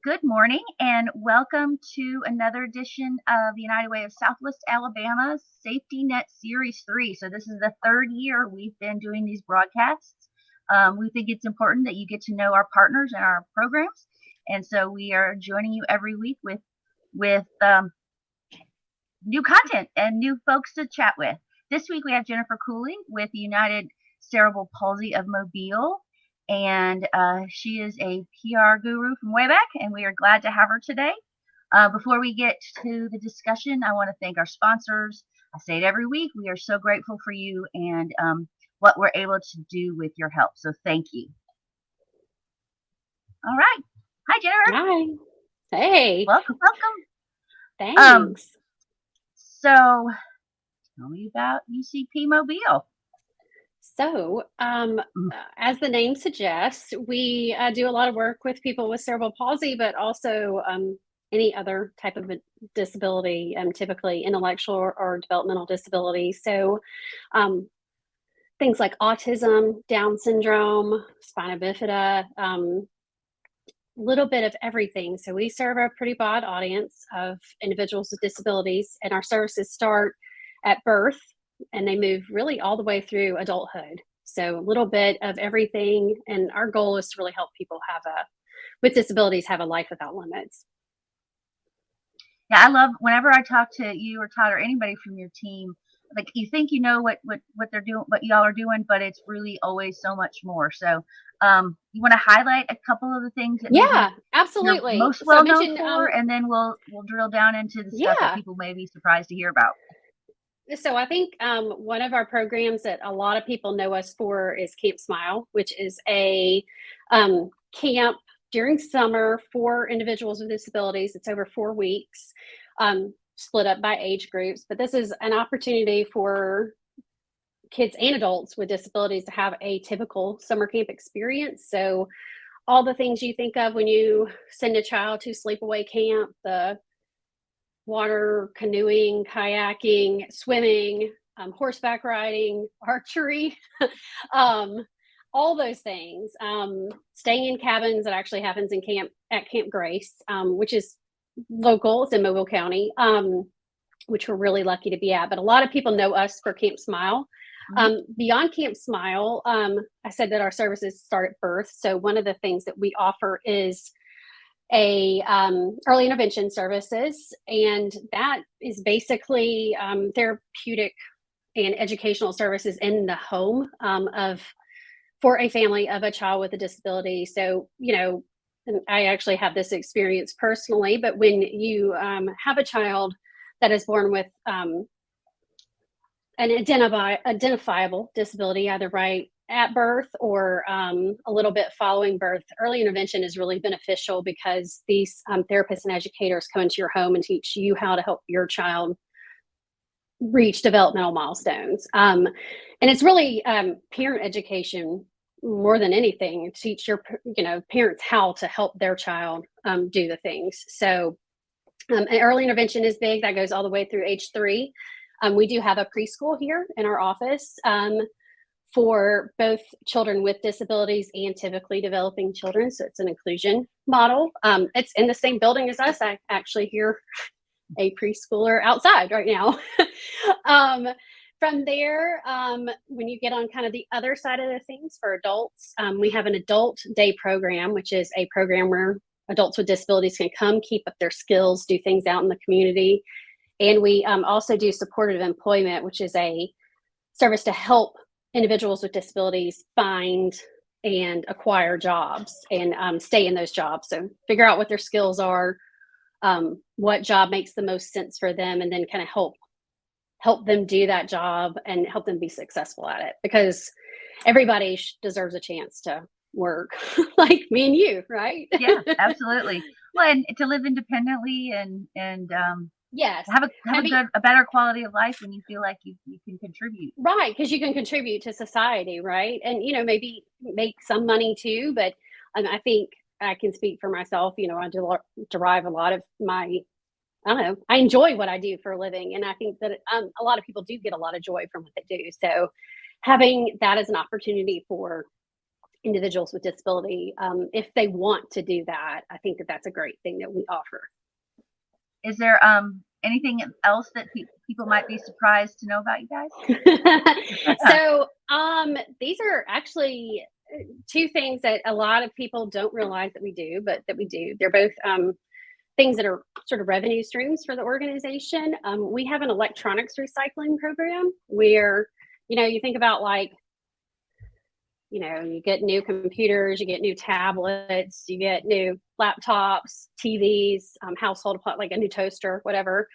Good morning and welcome to another edition of the United Way of Southwest Alabama Safety Net Series 3. So this is the third year we've been doing these broadcasts. We think it's important that you get to know our partners and our programs. And so we are joining you every week with new content and new folks to chat with. This week we have Jennifer Cooley with the United Cerebral Palsy of Mobile. And she is a PR guru from way back, and we are glad to have her today. Before we get to the discussion, I want to thank our sponsors. I say it every week. We are so grateful for you and what we're able to do with your help. So thank you. All right. Hi, Jennifer. Hi. Hey. Welcome. Thanks. So tell me about UCP Mobile. So, as the name suggests, we do a lot of work with people with cerebral palsy, but also any other type of a disability, typically intellectual or developmental disability. So, things like autism, Down syndrome, spina bifida, little bit of everything. So we serve a pretty broad audience of individuals with disabilities, and our services start at birth and they move really all the way through adulthood. So a little bit of everything. And our goal is to really help people with disabilities have a life without limits. Yeah, I love whenever I talk to you or Todd or anybody from your team, like you think you know what they're doing, what y'all are doing, but it's really always so much more. So you want to highlight a couple of the things that Yeah, absolutely. you're most well known for, and then we'll drill down into the stuff that people may be surprised to hear about. So I think one of our programs that a lot of people know us for is Camp Smile, which is a camp during summer for individuals with disabilities. It's over 4 weeks, split up by age groups. But this is an opportunity for kids and adults with disabilities to have a typical summer camp experience. So all the things you think of when you send a child to sleepaway camp, the water, canoeing, kayaking, swimming, horseback riding, archery, all those things. Staying in cabins, that actually happens at Camp Grace, which is local. It's in Mobile County, which we're really lucky to be at. But a lot of people know us for Camp Smile. Beyond Camp Smile, I said that our services start at birth. So one of the things that we offer is early intervention services, and that is basically therapeutic and educational services in the home for a family of a child with a disability. So, I actually have this experience personally, but when you have a child that is born with an identifiable disability, either right at birth or a little bit following birth, early intervention is really beneficial because these therapists and educators come into your home and teach you how to help your child reach developmental milestones. And it's really parent education more than anything. Teach your parents how to help their child do the things. So early intervention is big. That goes all the way through age 3. We do have a preschool here in our office for both children with disabilities and typically developing children. So it's an inclusion model. It's in the same building as us. I actually hear a preschooler outside right now. From there, when you get on kind of the other side of the things for adults, we have an adult day program, which is a program where adults with disabilities can come keep up their skills, do things out in the community. And we also do supportive employment, which is a service to help individuals with disabilities find and acquire jobs and stay in those jobs. So figure out what their skills are, what job makes the most sense for them, and then kind of help them do that job and help them be successful at it, because everybody deserves a chance to work like me and you, right? Yeah, absolutely. Well, and to live independently and yes, have a better quality of life when you feel like you can contribute. Right, because you can contribute to society, right? And maybe make some money too. But I think I can speak for myself. I derive a lot of my, I enjoy what I do for a living, and I think that a lot of people do get a lot of joy from what they do. So having that as an opportunity for individuals with disability, if they want to do that. I think that that's a great thing that we offer. Is there anything else that people might be surprised to know about you guys? So these are actually two things that a lot of people don't realize that we do, but that we do. They're both things that are sort of revenue streams for the organization. We have an electronics recycling program where, you think about like, you get new computers, you get new tablets, you get new laptops, TVs, household, like a new toaster, whatever.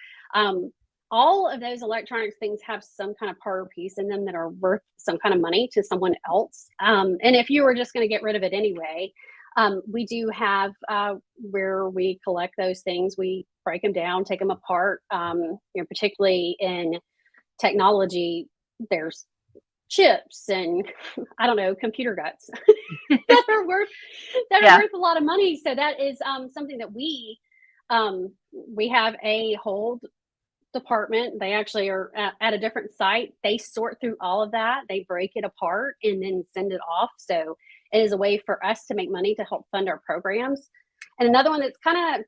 All of those electronics things have some kind of part or piece in them that are worth some kind of money to someone else. And if you were just going to get rid of it anyway, we do have where we collect those things. We break them down, take them apart. Particularly in technology, there's chips and I don't know, computer guts that are worth a lot of money. So that is something that we have a whole department. They actually are at a different site. They sort through all of that. They break it apart and then send it off. So it is a way for us to make money to help fund our programs. And another one that's kind of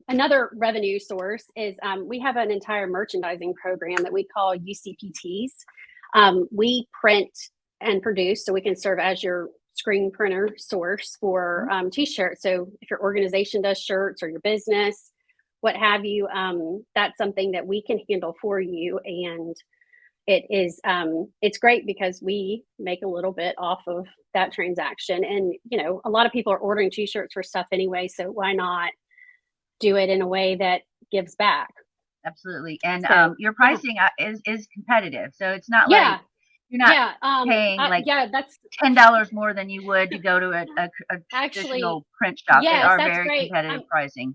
another revenue source is we have an entire merchandising program that we call UCPTs. We print and produce, so we can serve as your screen printer source for t-shirts. So if your organization does shirts or your business, what have you, that's something that we can handle for you. And it is it's great because we make a little bit off of that transaction. And a lot of people are ordering t-shirts for stuff anyway, so why not do it in a way that gives back? Absolutely. And your pricing is competitive, so it's not like you're not paying like that's $10 more than you would to go to a traditional print shop. They are very competitive pricing.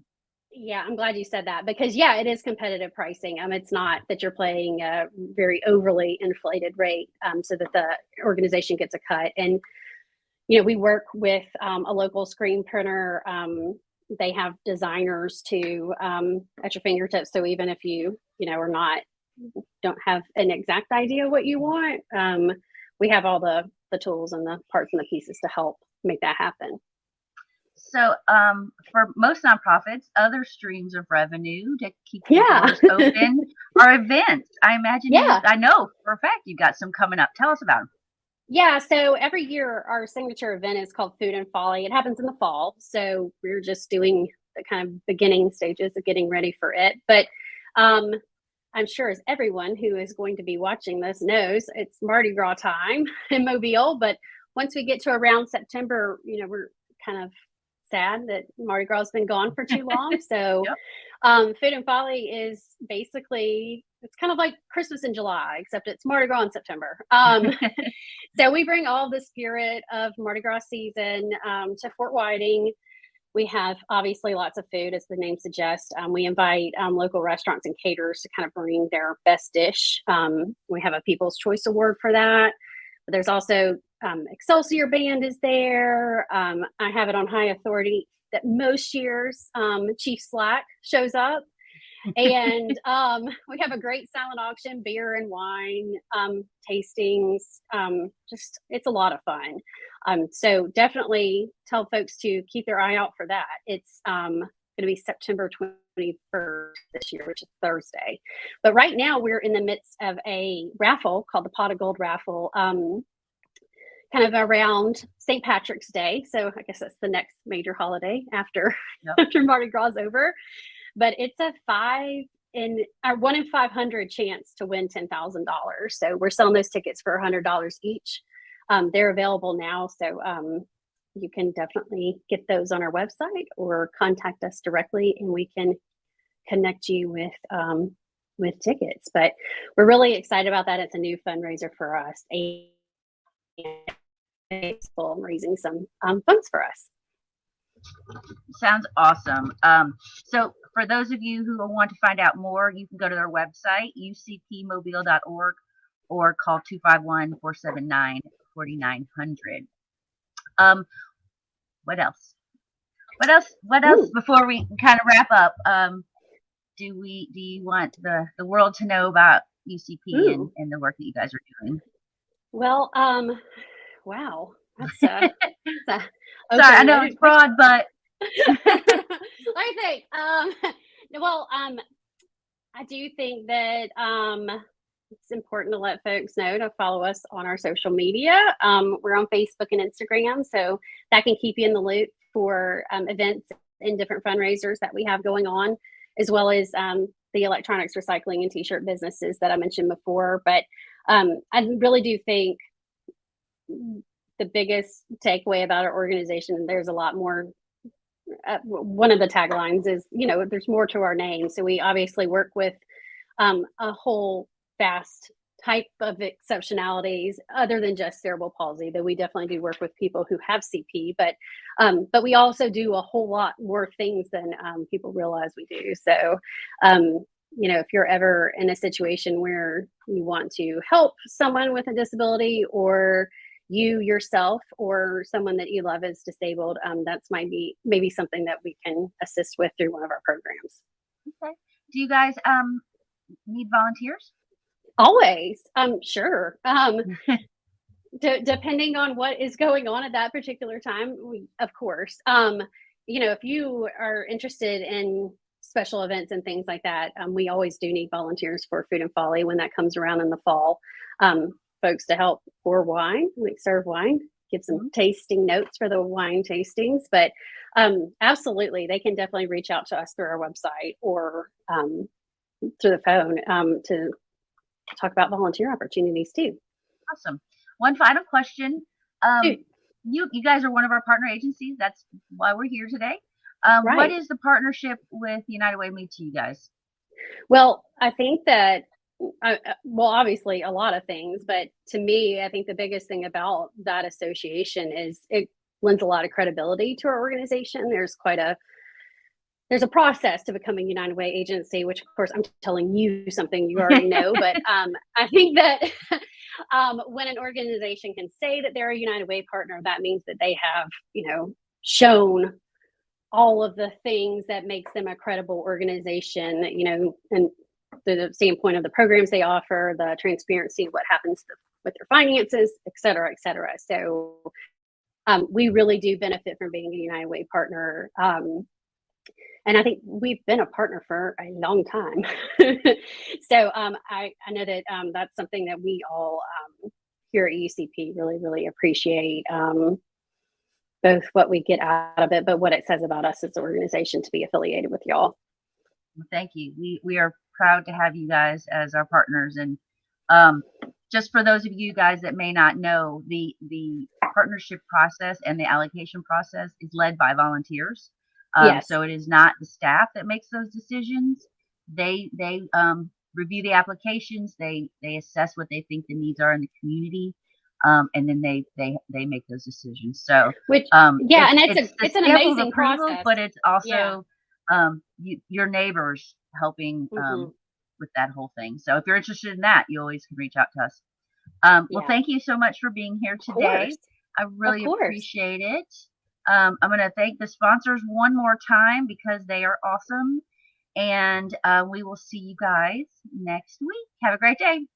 Yeah, I'm glad you said that because it is competitive pricing. It's not that you're paying a very overly inflated rate so that the organization gets a cut. And we work with a local screen printer. They have designers to at your fingertips. So even if you don't have an exact idea what you want, we have all the tools and the parts and the pieces to help make that happen. So for most nonprofits, other streams of revenue to keep your doors open are events. I imagine I know for a fact you've got some coming up. Tell us about them. Yeah, so every year our signature event is called Food and Folly. It happens in the fall, so we're just doing the kind of beginning stages of getting ready for it. But I'm sure as everyone who is going to be watching this knows, it's Mardi Gras time in Mobile. But once we get to around September, we're kind of sad that Mardi Gras has been gone for too long. So Food and Folly is basically, it's kind of like Christmas in July, except it's Mardi Gras in September. So we bring all the spirit of Mardi Gras season to Fort Whiting. We have obviously lots of food, as the name suggests. We invite local restaurants and caterers to kind of bring their best dish. We have a People's Choice Award for that. But there's also Excelsior Band is there. I have it on high authority that most years Chief Slack shows up. And we have a great silent auction, beer and wine tastings. Just it's a lot of fun. So definitely tell folks to keep their eye out for that. It's going to be September 21st this year, which is Thursday. But right now we're in the midst of a raffle called the Pot of Gold raffle, kind of around St. Patrick's Day. So I guess that's the next major holiday after after Mardi Gras is over. But it's a 1 in 500 chance to win $10,000. So we're selling those tickets for $100 each. They're available now, so you can definitely get those on our website or contact us directly, and we can connect you with tickets. But we're really excited about that. It's a new fundraiser for us, and it's raising some funds for us. Sounds awesome. So for those of you who want to find out more, you can go to their website, ucpmobile.org, or call 251-479-4900. What else? What else before we kind of wrap up? Do you want the world to know about UCP and the work that you guys are doing? Well, wow. That's a Sorry, I know it's open-ended question. broad, but I think, well, I do think that it's important to let folks know to follow us on our social media. We're on Facebook and Instagram, so that can keep you in the loop for events and different fundraisers that we have going on, as well as the electronics recycling and t-shirt businesses that I mentioned before. But I really do think the biggest takeaway about our organization, and there's a lot more. One of the taglines is, there's more to our name. So we obviously work with a whole vast type of exceptionalities other than just cerebral palsy, though we definitely do work with people who have CP, but we also do a whole lot more things than people realize we do. So, if you're ever in a situation where you want to help someone with a disability, or you yourself or someone that you love is disabled, that's maybe something that we can assist with through one of our programs. Okay. Do you guys need volunteers? Always. Sure. Depending on what is going on at that particular time, of course. If you are interested in special events and things like that, we always do need volunteers for Food and Folly when that comes around in the fall. Folks to help pour wine, like serve wine, give some tasting notes for the wine tastings. But absolutely, they can definitely reach out to us through our website or through the phone to talk about volunteer opportunities too. Awesome. One final question. You guys are one of our partner agencies. That's why we're here today. Right. What is the partnership with United Way mean to you guys? Well, I think that, obviously a lot of things, but to me, I think the biggest thing about that association is it lends a lot of credibility to our organization. There's a process to becoming United Way agency, which of course I'm telling you something you already know, but I think that when an organization can say that they're a United Way partner, that means that they have, shown all of the things that makes them a credible organization, and the standpoint of the programs they offer, the transparency of what happens with their finances, et cetera, et cetera. So we really do benefit from being a United Way partner. And I think we've been a partner for a long time. So I know that that's something that we all here at UCP really, really appreciate, both what we get out of it, but what it says about us as an organization to be affiliated with y'all. Well, thank you. We are proud to have you guys as our partners. And just for those of you guys that may not know, the partnership process and the allocation process is led by volunteers. Yes. So it is not the staff that makes those decisions. They review the applications. They assess what they think the needs are in the community, and then they make those decisions. So and it's an amazing approval, process, but it's also your neighbors helping with that whole thing. So if you're interested in that, you always can reach out to us. Well, thank you so much for being here today. I really appreciate it. I'm going to thank the sponsors one more time because they are awesome. And we will see you guys next week. Have a great day.